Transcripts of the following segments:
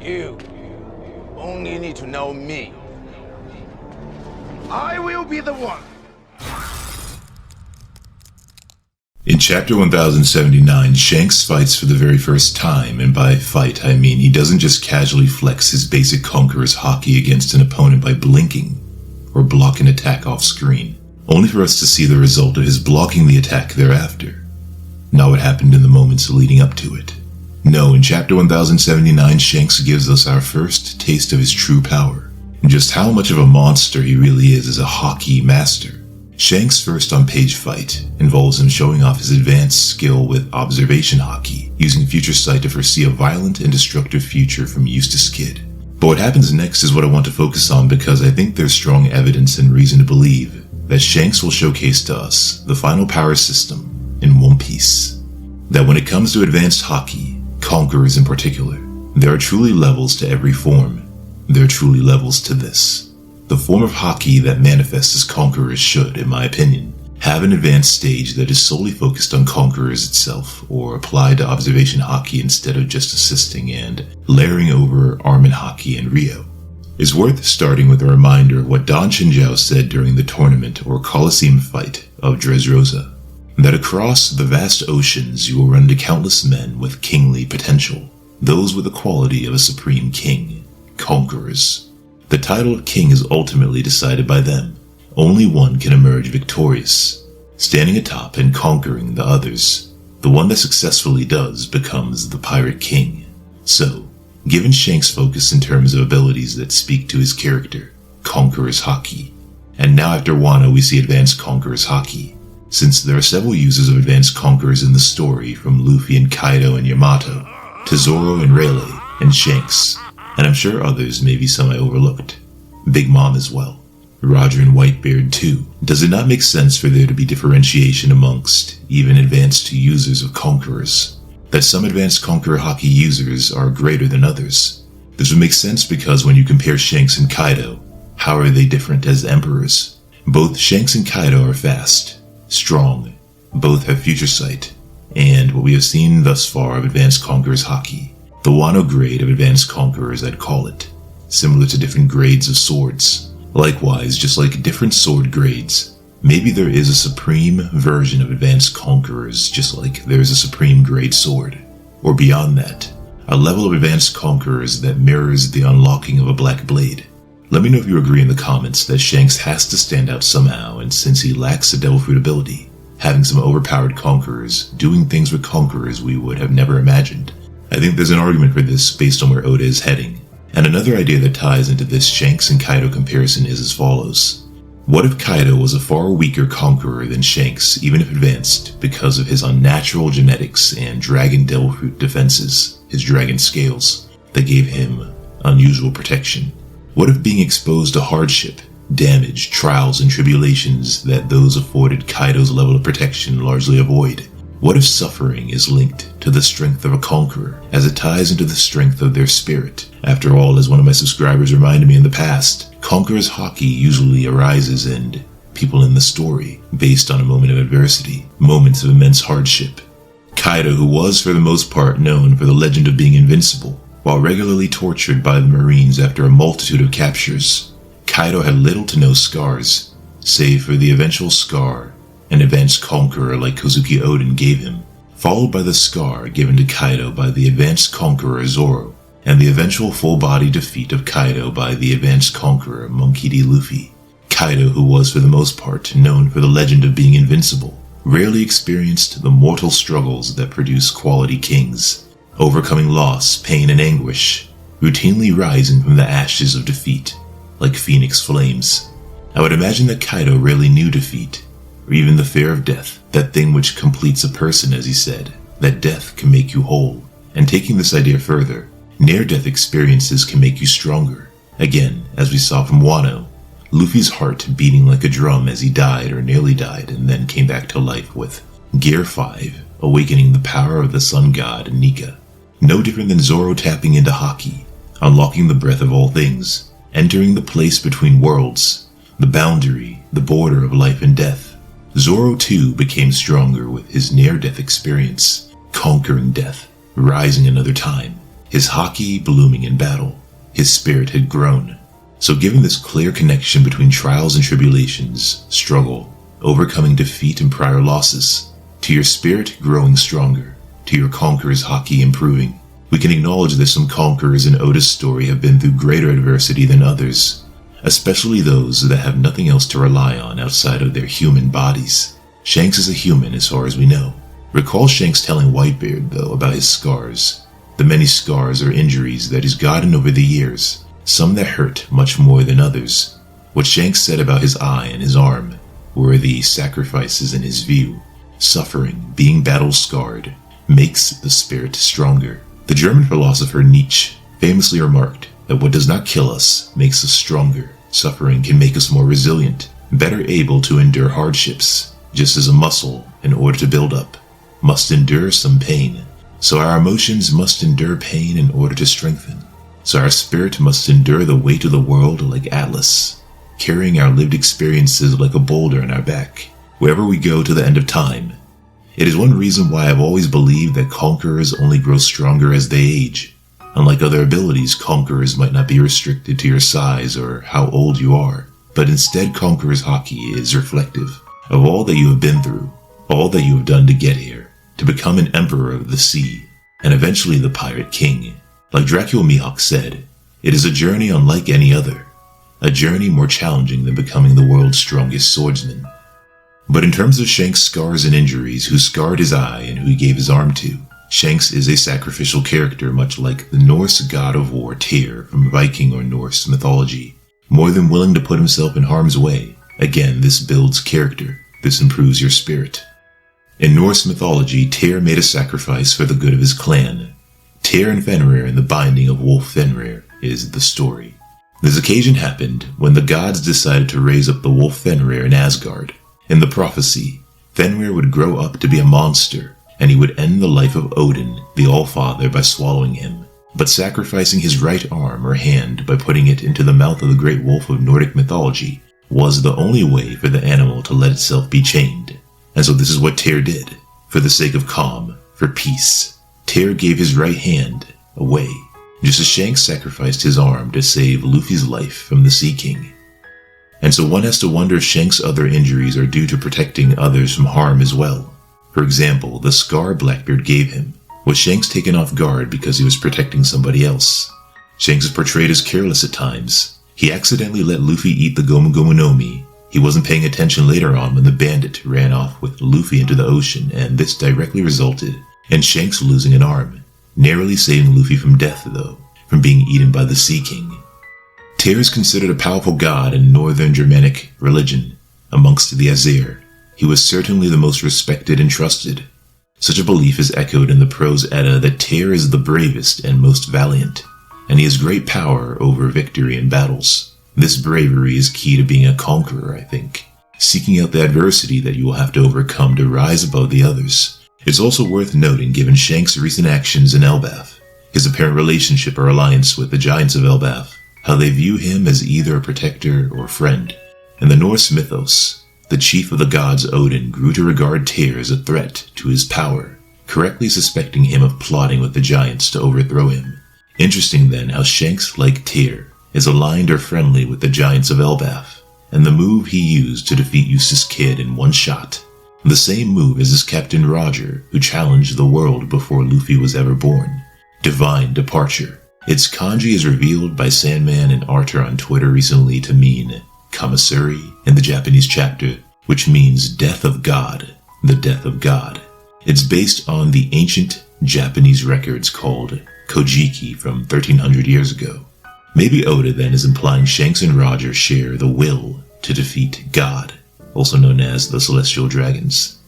You only need to know me. I will be the one. In Chapter 1079, Shanks fights for the very first time, and by fight I mean he doesn't just casually flex his basic conqueror's haki against an opponent by blinking, or block an attack off screen, only for us to see the result of his blocking the attack thereafter. Not what happened in the moments leading up to it. No, in Chapter 1079, Shanks gives us our first taste of his true power, and just how much of a monster he really is as a haki master. Shanks' first on-page fight involves him showing off his advanced skill with observation haki, using future sight to foresee a violent and destructive future from Eustace Kid. But what happens next is what I want to focus on, because I think there's strong evidence and reason to believe that Shanks will showcase to us the final power system in One Piece. That when it comes to advanced haki, conquerors in particular, there are truly levels to every form. There are truly levels to this. The form of haki that manifests as conquerors should, in my opinion, have an advanced stage that is solely focused on conquerors itself, or applied to observation haki instead of just assisting and layering over Armin haki and Rio. It's worth starting with a reminder of what Don Chinjiao said during the tournament or Colosseum fight of Dressrosa, that across the vast oceans you will run into countless men with kingly potential, those with the quality of a supreme king, conquerors. The title of king is ultimately decided by them. Only one can emerge victorious, standing atop and conquering the others. The one that successfully does becomes the pirate king. So, given Shanks' focus in terms of abilities that speak to his character, conqueror's haki, and now after Wano we see advanced conqueror's haki, since there are several uses of advanced conquerors in the story, from Luffy and Kaido and Yamato, to Zoro and Rayleigh and Shanks, and I'm sure others, maybe some I overlooked. Big Mom as well. Roger and Whitebeard too. Does it not make sense for there to be differentiation amongst even advanced users of conquerors? That some advanced conqueror haki users are greater than others? This would make sense because when you compare Shanks and Kaido, how are they different as emperors? Both Shanks and Kaido are fast, strong, both have future sight, and what we have seen thus far of advanced conquerors haki, the Wano grade of advanced conquerors I'd call it, similar to different grades of swords. Likewise, just like different sword grades, maybe there is a supreme version of advanced conquerors just like there is a supreme grade sword. Or beyond that, a level of advanced conquerors that mirrors the unlocking of a black blade. Let me know if you agree in the comments that Shanks has to stand out somehow, and since he lacks a devil fruit ability, having some overpowered conquerors doing things with conquerors we would have never imagined. I think there's an argument for this based on where Oda is heading. And another idea that ties into this Shanks and Kaido comparison is as follows. What if Kaido was a far weaker conqueror than Shanks, even if advanced, because of his unnatural genetics and dragon devil fruit defenses, his dragon scales, that gave him unusual protection? What if being exposed to hardship, damage, trials, and tribulations that those afforded Kaido's level of protection largely avoid? What if suffering is linked to the strength of a conqueror, as it ties into the strength of their spirit? After all, as one of my subscribers reminded me in the past, conqueror's haki usually arises in people in the story, based on a moment of adversity, moments of immense hardship. Kaido, who was for the most part known for the legend of being invincible, while regularly tortured by the Marines after a multitude of captures, Kaido had little to no scars, save for the eventual scar an advanced conqueror like Kozuki Oden gave him, followed by the scar given to Kaido by the advanced conqueror Zoro, and the eventual full-body defeat of Kaido by the advanced conqueror Monkey D. Luffy. Kaido, who was for the most part known for the legend of being invincible, rarely experienced the mortal struggles that produce quality kings, overcoming loss, pain, and anguish, routinely rising from the ashes of defeat, like phoenix flames. I would imagine that Kaido rarely knew defeat, or even the fear of death, that thing which completes a person, as he said, that death can make you whole. And taking this idea further, near-death experiences can make you stronger. Again, as we saw from Wano, Luffy's heart beating like a drum as he died or nearly died and then came back to life with Gear 5, awakening the power of the sun god Nika. No different than Zoro tapping into haki, unlocking the breath of all things, entering the place between worlds, the boundary, the border of life and death. Zoro too became stronger with his near-death experience, conquering death, rising another time. his haki blooming in battle. His spirit had grown. So given this clear connection between trials and tribulations, struggle, overcoming defeat and prior losses, to your spirit growing stronger, to your conqueror's haki improving, we can acknowledge that some conquerors in Oda's story have been through greater adversity than others, especially those that have nothing else to rely on outside of their human bodies. Shanks is a human as far as we know. Recall Shanks telling Whitebeard, though, about his scars. The many scars or injuries that he's gotten over the years, some that hurt much more than others. What Shanks said about his eye and his arm were the sacrifices in his view. Suffering, being battle-scarred, makes the spirit stronger. The German philosopher Nietzsche famously remarked that what does not kill us makes us stronger. Suffering can make us more resilient, better able to endure hardships, just as a muscle, in order to build up, must endure some pain. So our emotions must endure pain in order to strengthen. So our spirit must endure the weight of the world like Atlas, carrying our lived experiences like a boulder on our back, wherever we go to the end of time. It is one reason why I've always believed that conquerors only grow stronger as they age. Unlike other abilities, conquerors might not be restricted to your size or how old you are, but instead conqueror's haki is reflective of all that you have been through, all that you have done to get here, to become an emperor of the sea, and eventually the pirate king. Like Dracula Mihawk said, it is a journey unlike any other, a journey more challenging than becoming the world's strongest swordsman. But in terms of Shanks' scars and injuries, who scarred his eye and who he gave his arm to, Shanks is a sacrificial character much like the Norse god of war Tyr from Viking or Norse mythology, more than willing to put himself in harm's way. Again, this builds character, this improves your spirit. In Norse mythology, Tyr made a sacrifice for the good of his clan. Tyr and Fenrir and the binding of Wolf Fenrir is the story. This occasion happened when the gods decided to raise up the Wolf Fenrir in Asgard. In the prophecy, Fenrir would grow up to be a monster, and he would end the life of Odin, the All-Father, by swallowing him, but sacrificing his right arm or hand by putting it into the mouth of the great wolf of Nordic mythology was the only way for the animal to let itself be chained. And so this is what Tyr did. For the sake of calm, for peace, Tyr gave his right hand away, just as Shanks sacrificed his arm to save Luffy's life from the Sea King. And so one has to wonder if Shanks' other injuries are due to protecting others from harm as well. For example, the scar Blackbeard gave him. Was Shanks taken off guard because he was protecting somebody else? Shanks is portrayed as careless at times. He accidentally let Luffy eat the Gomu Gomu no Mi. He wasn't paying attention later on when the bandit ran off with Luffy into the ocean, and this directly resulted in Shanks losing an arm, narrowly saving Luffy from death though, from being eaten by the Sea King. Tyr is considered a powerful god in Northern Germanic religion. Amongst the Aesir, he was certainly the most respected and trusted. Such a belief is echoed in the Prose Edda that Tyr is the bravest and most valiant, and he has great power over victory in battles. This bravery is key to being a conqueror, I think, seeking out the adversity that you will have to overcome to rise above the others. It's also worth noting, given Shanks' recent actions in Elbaf, his apparent relationship or alliance with the giants of Elbaf, how they view him as either a protector or friend. In the Norse mythos, the chief of the gods Odin grew to regard Tyr as a threat to his power, correctly suspecting him of plotting with the giants to overthrow him. Interesting then how Shanks, like Tyr, is aligned or friendly with the giants of Elbaf, and the move he used to defeat Eustace Kidd in one shot. The same move as his Captain Roger, who challenged the world before Luffy was ever born. Divine Departure. Its kanji is revealed by Sandman and Arthur on Twitter recently to mean Kamasuri in the Japanese chapter, which means death of God, the death of God. It's based on the ancient Japanese records called Kojiki from 1300 years ago. Maybe Oda then is implying Shanks and Roger share the will to defeat God, also known as the Celestial Dragons,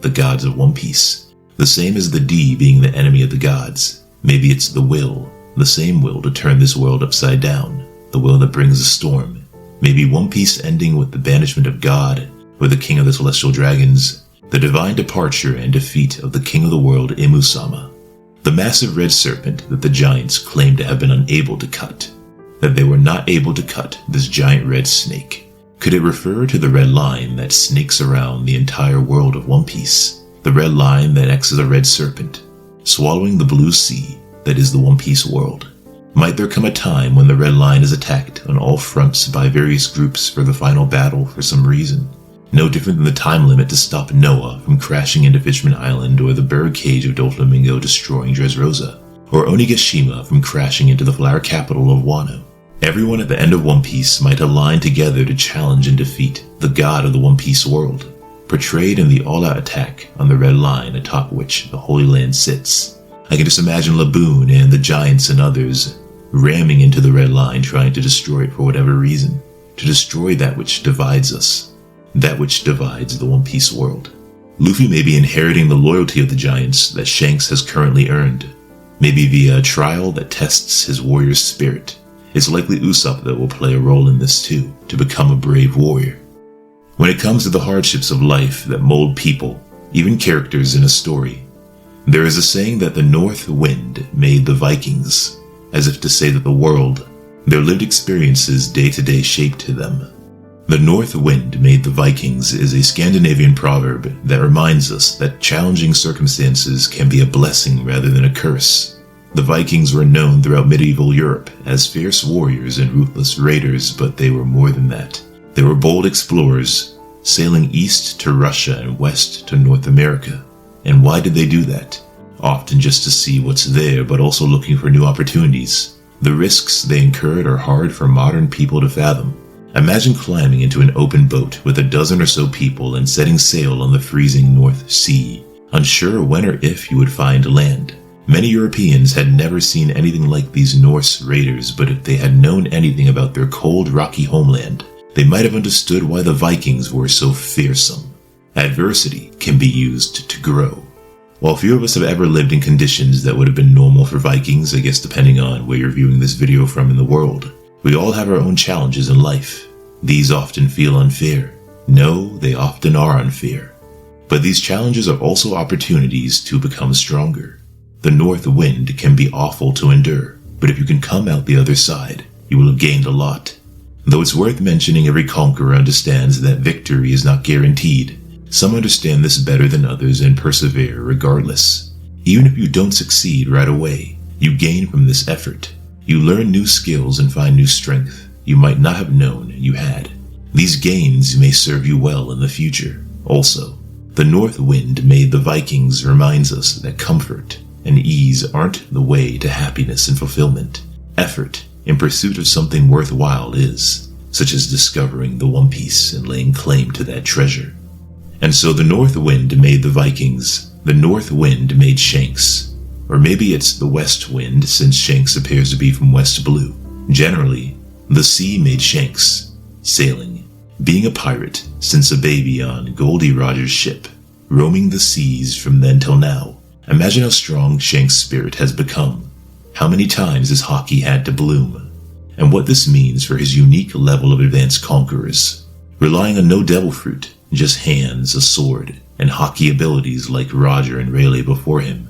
the gods of One Piece, the same as the D being the enemy of the gods. Maybe it's the will, the same will to turn this world upside down, the will that brings a storm. Maybe One Piece ending with the banishment of God, or the king of the Celestial Dragons, the divine departure and defeat of the king of the world Imu-sama, the massive red serpent that the giants claim to have been unable to cut, that they were not able to cut this giant red snake. Could it refer to the red line that snakes around the entire world of One Piece, the red line that acts as a red serpent, swallowing the blue sea, that is the One Piece world. Might there come a time when the Red Line is attacked on all fronts by various groups for the final battle for some reason? No different than the time limit to stop Noah from crashing into Fishman Island, or the bird cage of Doflamingo destroying Dressrosa, or Onigashima from crashing into the flower capital of Wano. Everyone at the end of One Piece might align together to challenge and defeat the god of the One Piece world, portrayed in the all-out attack on the Red Line atop which the Holy Land sits. I can just imagine Laboon and the Giants and others ramming into the Red Line, trying to destroy it for whatever reason, to destroy that which divides us, that which divides the One Piece world. Luffy may be inheriting the loyalty of the Giants that Shanks has currently earned, maybe via a trial that tests his warrior's spirit. It's likely Usopp that will play a role in this too, to become a brave warrior. When it comes to the hardships of life that mold people, even characters in a story, there is a saying that the North Wind made the Vikings, as if to say that the world, their lived experiences day-to-day shaped them. The North Wind made the Vikings is a Scandinavian proverb that reminds us that challenging circumstances can be a blessing rather than a curse. The Vikings were known throughout medieval Europe as fierce warriors and ruthless raiders, but they were more than that. They were bold explorers, sailing east to Russia and west to North America. And why did they do that? Often just to see what's there, but also looking for new opportunities. The risks they incurred are hard for modern people to fathom. Imagine climbing into an open boat with a dozen or so people and setting sail on the freezing North Sea, unsure when or if you would find land. Many Europeans had never seen anything like these Norse raiders, but if they had known anything about their cold, rocky homeland, they might have understood why the Vikings were so fearsome. Adversity can be used to grow. While few of us have ever lived in conditions that would have been normal for Vikings, I guess depending on where you're viewing this video from in the world, we all have our own challenges in life. These often feel unfair. No, they often are unfair. But these challenges are also opportunities to become stronger. The North Wind can be awful to endure, but if you can come out the other side, you will have gained a lot. Though it's worth mentioning, every conqueror understands that victory is not guaranteed. Some understand this better than others and persevere regardless. Even if you don't succeed right away, you gain from this effort. You learn new skills and find new strength you might not have known you had. These gains may serve you well in the future. Also, the North Wind made the Vikings reminds us that comfort and ease aren't the way to happiness and fulfillment. Effort in pursuit of something worthwhile is, such as discovering the One Piece and laying claim to that treasure. And so the North Wind made the Vikings. The North Wind made Shanks. Or maybe it's the West Wind, since Shanks appears to be from West Blue. Generally, the sea made Shanks. Sailing. Being a pirate since a baby on Goldie Roger's ship. Roaming the seas from then till now. Imagine how strong Shanks' spirit has become. How many times his haki had to bloom. And what this means for his unique level of advanced conquerors. Relying on no devil fruit, just hands, a sword, and haki abilities like Roger and Rayleigh before him.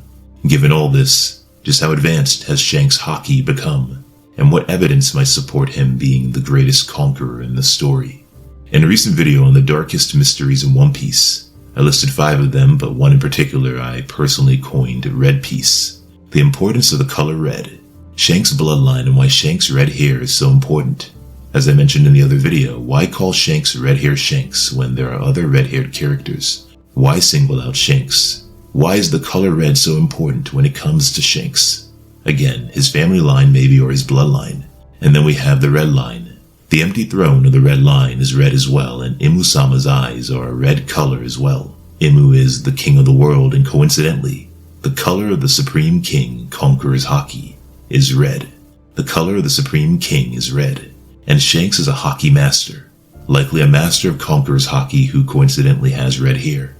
Given all this, just how advanced has Shanks' haki become, and what evidence might support him being the greatest conqueror in the story? In a recent video on the darkest mysteries in One Piece, I listed 5 of them, but one in particular I personally coined Red Piece. The importance of the color red, Shanks' bloodline, and why Shanks' red hair is so important. As I mentioned in the other video, why call Shanks red hair Shanks when there are other red-haired characters? Why single out Shanks? Why is the color red so important when it comes to Shanks? Again, his family line maybe, or his bloodline. And then we have the red line. The empty throne of the red line is red as well, and Imu-sama's eyes are a red color as well. Imu is the king of the world, and coincidentally, the color of the Supreme King, Conqueror's haki, is red. The color of the Supreme King is red. And Shanks is a haki master, likely a master of Conqueror's haki who coincidentally has red hair.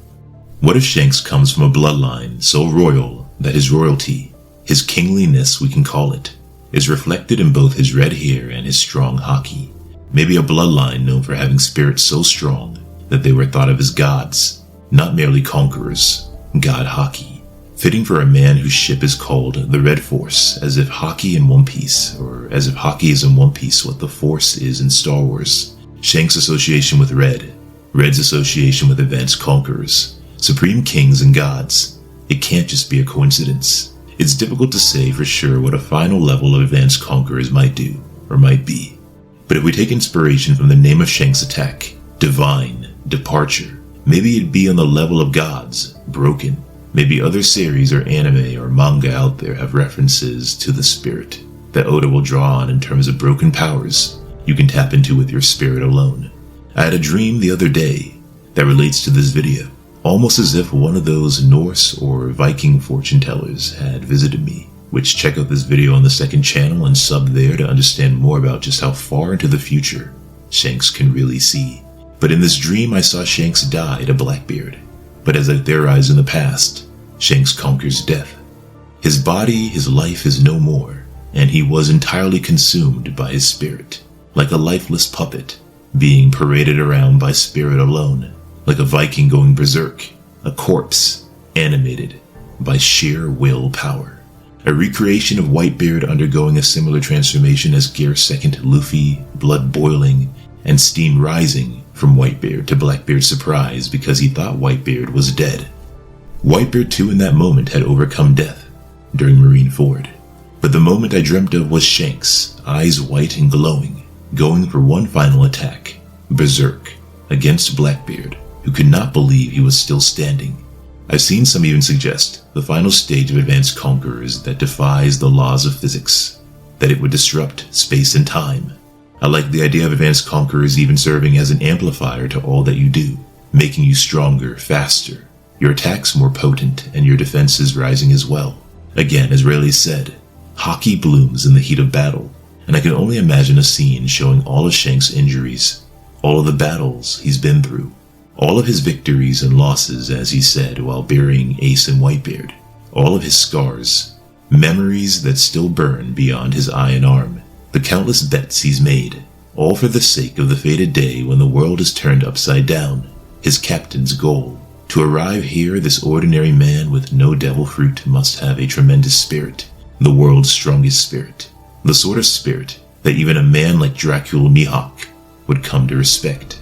What if Shanks comes from a bloodline so royal that his royalty, his kingliness we can call it, is reflected in both his red hair and his strong haki? Maybe a bloodline known for having spirits so strong that they were thought of as gods, not merely conquerors, god haki. Fitting for a man whose ship is called the Red Force, as if haki in One Piece, or as if haki is in One Piece what the Force is in Star Wars. Shanks' association with red, red's association with advanced conquerors, supreme kings and gods. It can't just be a coincidence. It's difficult to say for sure what a final level of advanced conquerors might do, or might be. But if we take inspiration from the name of Shanks' attack, divine, departure, maybe it'd be on the level of gods, broken. Maybe other series or anime or manga out there have references to the spirit that Oda will draw on in terms of broken powers you can tap into with your spirit alone. I had a dream the other day that relates to this video, almost as if one of those Norse or Viking fortune tellers had visited me, which check out this video on the second channel and sub there to understand more about just how far into the future Shanks can really see. But in this dream I saw Shanks die to Blackbeard. But as I theorized in the past, Shanks conquers death. His body, his life is no more, and he was entirely consumed by his spirit, like a lifeless puppet, being paraded around by spirit alone, like a Viking going berserk, a corpse, animated by sheer willpower. A recreation of Whitebeard undergoing a similar transformation as Gear 2nd Luffy, blood boiling, and steam rising from Whitebeard to Blackbeard's surprise because he thought Whitebeard was dead. Whitebeard too in that moment had overcome death during Marineford. But the moment I dreamt of was Shanks, eyes white and glowing, going for one final attack, berserk, against Blackbeard, who could not believe he was still standing. I've seen some even suggest the final stage of advanced conquerors that defies the laws of physics, that it would disrupt space and time. I like the idea of advanced conquerors even serving as an amplifier to all that you do, making you stronger, faster, your attacks more potent, and your defenses rising as well. Again, as Rayleigh said, haki blooms in the heat of battle, and I can only imagine a scene showing all of Shanks' injuries, all of the battles he's been through, all of his victories and losses, as he said while burying Ace and Whitebeard, all of his scars, memories that still burn beyond his eye and arm, the countless bets he's made, all for the sake of the fated day when the world is turned upside down, his captain's goal. To arrive here, this ordinary man with no devil fruit must have a tremendous spirit, the world's strongest spirit, the sort of spirit that even a man like Dracula Mihawk would come to respect.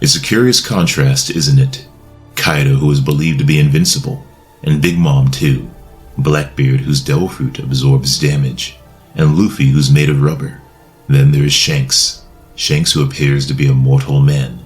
It's a curious contrast, isn't it? Kaido, who is believed to be invincible, and Big Mom too, Blackbeard, whose devil fruit absorbs damage, and Luffy, who's made of rubber. Then there is Shanks, Shanks who appears to be a mortal man.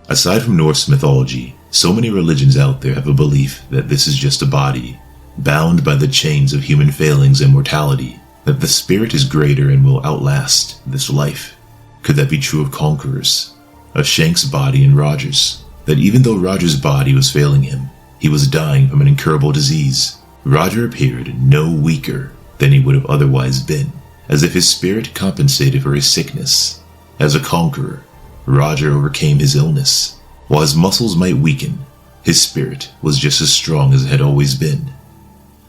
Aside from Norse mythology, so many religions out there have a belief that this is just a body, bound by the chains of human failings and mortality, that the spirit is greater and will outlast this life. Could that be true of conquerors? Of Shanks' body and Roger's? That even though Roger's body was failing him, he was dying from an incurable disease, Roger appeared no weaker than he would have otherwise been, as if his spirit compensated for his sickness. As a conqueror, Roger overcame his illness. While his muscles might weaken, his spirit was just as strong as it had always been.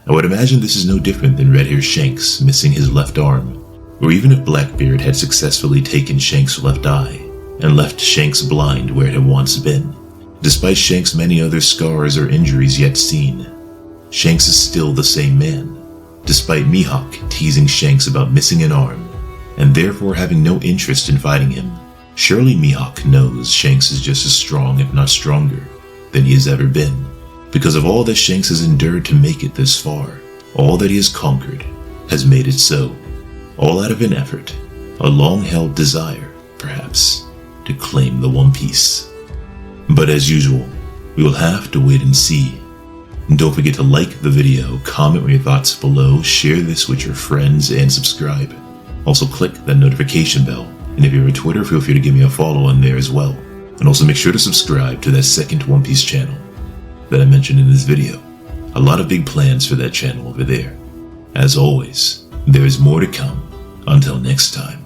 I would imagine this is no different than Red-Hair Shanks missing his left arm, or even if Blackbeard had successfully taken Shanks' left eye and left Shanks blind where it had once been. Despite Shanks' many other scars or injuries yet seen, Shanks is still the same man, despite Mihawk teasing Shanks about missing an arm, and therefore having no interest in fighting him. Surely Mihawk knows Shanks is just as strong, if not stronger, than he has ever been, because of all that Shanks has endured to make it this far. All that he has conquered has made it so, all out of an effort, a long-held desire, perhaps, to claim the One Piece. But as usual, we will have to wait and see. And don't forget to like the video, comment with your thoughts below, share this with your friends, and subscribe. Also click that notification bell, and if you're on Twitter, feel free to give me a follow on there as well. And also make sure to subscribe to that second One Piece channel that I mentioned in this video. A lot of big plans for that channel over there. As always, there is more to come. Until next time.